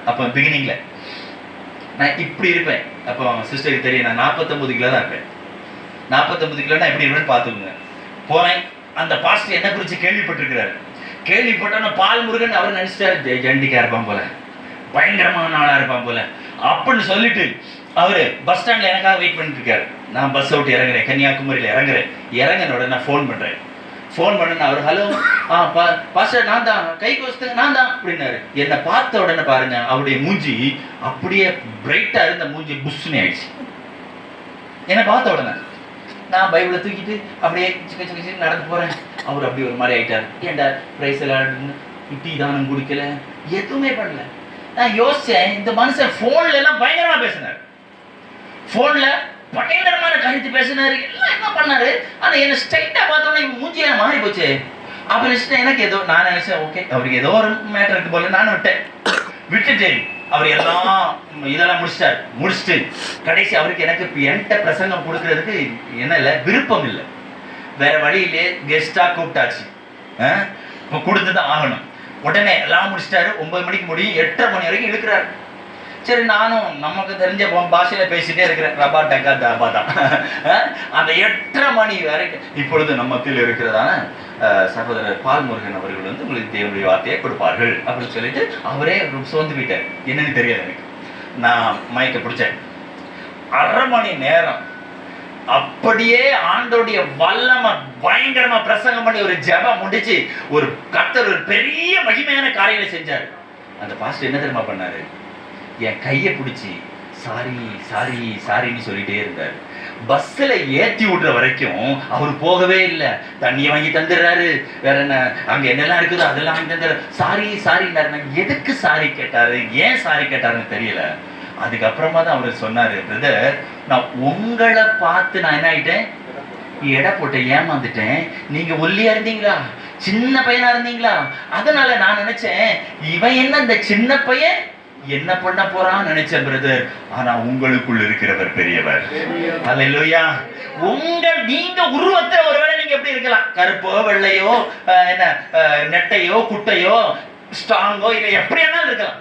அப்போ பிகினிங்ல நான் இப்படி இருப்பேன். அப்போ சிஸ்டருக்கு தெரியும் நான் 49 கிலோ தான் இருப்பேன். 49 கிலோனா எப்படி இருப்பேன்னு பார்த்துக்குங்க. போனேன், அந்த பாஸ்டர் என்ன குறித்து கேள்விப்பட்டிருக்கிறாரு. கேள்விப்பட்டோன்னா பால் முருகன் அவர் நினைச்சிட்டாரு ஜண்டிக்கா இருப்பான் போல, பயங்கரமான ஆளா இருப்பான் போல அப்படின்னு சொல்லிட்டு அவரு பஸ் ஸ்டாண்ட்ல எனக்காக வெயிட் பண்ணிட்டு இருக்காரு. நான் பஸ் விட்டு இறங்குறேன், கன்னியாகுமரியில் இறங்கின உடனே நான் ஃபோன் பண்றேன். ஃபோன் பண்ண அவர் ஹலோ பாஸ்டர் நான் தான், கைக்கு வசத்துக்கு நான் தான் அப்படின்னாரு. என்னை பார்த்த உடனே பாருங்க அவருடைய மூஞ்சி அப்படியே பிரைட்டா இருந்த மூஞ்சி புஷ்னு ஆயிடுச்சு. என்னை பார்த்த உடனே நான் பைபிளை தூக்கிட்டு அப்படியே சிக்க நடந்து போறேன். அவர் அப்படி ஒரு மாதிரி ஆயிட்டார். ஏன்டா பிரைஸ் எல்லாம் டீ தானம் குடிக்கல, எதுவுமே பண்ணல. நான் யோசிச்சேன், இந்த மனுஷன் போன்ல எல்லாம் பயங்கரமா பேசினார், போன்ல பயங்கரமான கருத்து பேசினாரு, எல்லாம் என்ன பண்ணாரு. ஆனா என்ன ஸ்ட்ரைட்டா பார்த்தோன்னா மூஞ்சியா மாறி போச்சு. அப்ப எனக்கு ஏதோ நான் நினைச்சேன் ஓகே அவருக்கு ஏதோ ஒரு மேட்டர் இருக்கு போல நான் விட்டுட்டு அவர் எல்லாம் இதெல்லாம் முடிச்சுட்டு கடைசி அவருக்கு எனக்கு என்கிட்ட பிரசங்கம் கொடுக்கறதுக்கு என்ன இல்லை, விருப்பம் இல்லை. வேற வழியிலே கெஸ்டா கூப்பிட்டாச்சு, கொடுத்துதான் ஆகணும். உடனே எல்லாம் முடிச்சிட்டாரு. 9 மணிக்கு முடியும், 8:30 மணி வரைக்கும் இழுக்கிறாரு. சரி நானும் நமக்கு தெரிஞ்ச பாஷையில பேசிட்டே இருக்கிறேன், ரபா டக்கா தாபா தான். அந்த 8:30 மணி வரைக்கும் இப்பொழுது நம்மத்தில் இருக்கிறதான சகோதரர் பால் முருகன் அவர்கள் வந்து உங்களுக்கு தேவனுடைய வார்த்தையை கொடுப்பார்கள் அப்படின்னு சொல்லிட்டு அவரே சோர்ந்து போயிட்டார். என்னன்னு தெரியாது எனக்கு. நான் மயக்க பிடிச்சேன். 1/2 மணி நேரம் அப்படியே ஆண்டோடைய வல்லமை பயங்கரமா பிரசங்கம் பண்ணி ஒரு ஜெபம் முடிச்சு ஒரு கர்த்தர் ஒரு பெரிய மகிமையான காரியங்களை செஞ்சார். அந்த பாஸ்டர் என்ன தெரியுமா பண்ணாரு, என் கையை பிடிச்சி சாரி சாரி சாரின்னு சொல்லிட்டே இருந்தார். பஸ்ஸில் ஏற்றி விடுற வரைக்கும் அவர் போகவே இல்லை. தண்ணியை வாங்கி தந்துடுறாரு, வேற என்ன அங்கே என்னெல்லாம் இருக்குதோ அதெல்லாம் வாங்கி தந்துடுறாரு. சாரி சாரின்னாரு. எதுக்கு சாரி கேட்டாரு, ஏன் சாரி கேட்டாருன்னு தெரியல. அதுக்கப்புறமா தான் அவர் சொன்னாரு, பிரதர் நான் உங்களை பார்த்து நான் என்ன ஆயிட்டேன், எடை போட்டேன், ஏமாந்துட்டேன். நீங்க ஒல்லியா இருந்தீங்களா, சின்ன பையனா இருந்தீங்களா, அதனால நான் நினைச்சேன் இவன் என்ன இந்த சின்ன பையன் என்ன பண்ண போறான்னு நினைச்சேன் பிரதர். ஆனா உங்களுக்குள் இருக்கிறவர் பெரியவர். அல்லேலூயா. நீங்க உருவத்தை ஒருவேளை நீங்க எப்படி இருக்கலாம், கருப்போ வெள்ளையோ என்ன நெட்டையோ குட்டையோ ஸ்ட்ராங்கோ இல்லை எப்படியானாலும் இருக்கலாம்.